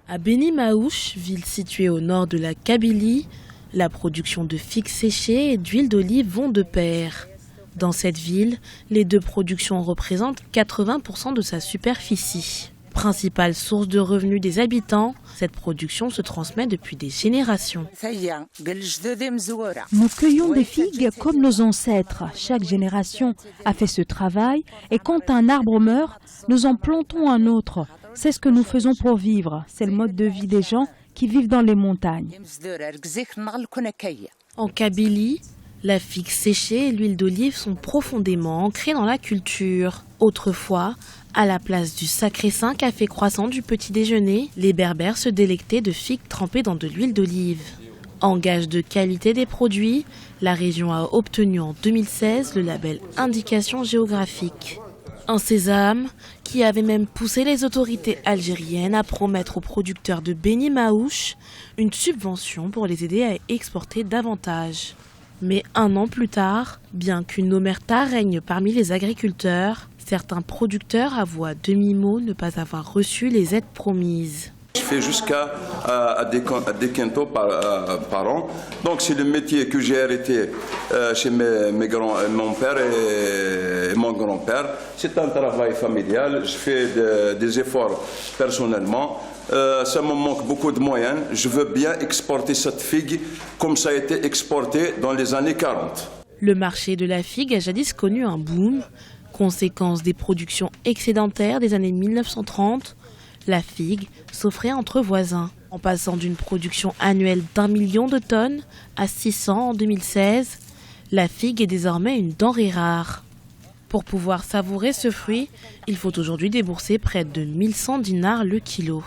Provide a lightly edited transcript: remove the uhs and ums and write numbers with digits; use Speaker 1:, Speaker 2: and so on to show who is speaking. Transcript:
Speaker 1: À Beni Maouche, ville située au nord de la Kabylie, la production de figues séchées et d'huile d'olive vont de pair. Dans cette ville, les deux productions représentent 80% de sa superficie. Principale source de revenus des habitants, cette production se transmet depuis des générations.
Speaker 2: Nous cueillons des figues comme nos ancêtres. Chaque génération a fait ce travail et quand un arbre meurt, nous en plantons un autre. C'est ce que nous faisons pour vivre. C'est le mode de vie des gens qui vivent dans les montagnes.
Speaker 1: En Kabylie, la figue séchée et l'huile d'olive sont profondément ancrées dans la culture. Autrefois, à la place du sacré saint café croissant du petit déjeuner, les Berbères se délectaient de figues trempées dans de l'huile d'olive. En gage de qualité des produits, la région a obtenu en 2016 le label Indication géographique. Un sésame qui avait même poussé les autorités algériennes à promettre aux producteurs de Beni Maouche une subvention pour les aider à exporter davantage. Mais un an plus tard, bien qu'une omerta règne parmi les agriculteurs, certains producteurs avouent à demi-mot ne pas avoir reçu les aides promises.
Speaker 3: Je fais jusqu'à des quintaux par an. Donc c'est le métier que j'ai hérité chez mon père et mon grand-père. C'est un travail familial. Je fais des efforts personnellement. Ça me manque beaucoup de moyens. Je veux bien exporter cette figue comme ça a été exporté dans les années 40.
Speaker 1: Le marché de la figue a jadis connu un boom. Conséquence des productions excédentaires des années 1930, la figue s'offrait entre voisins. En passant d'une production annuelle d'1 million de tonnes à 600 en 2016, la figue est désormais une denrée rare. Pour pouvoir savourer ce fruit, il faut aujourd'hui débourser près de 1100 dinars le kilo.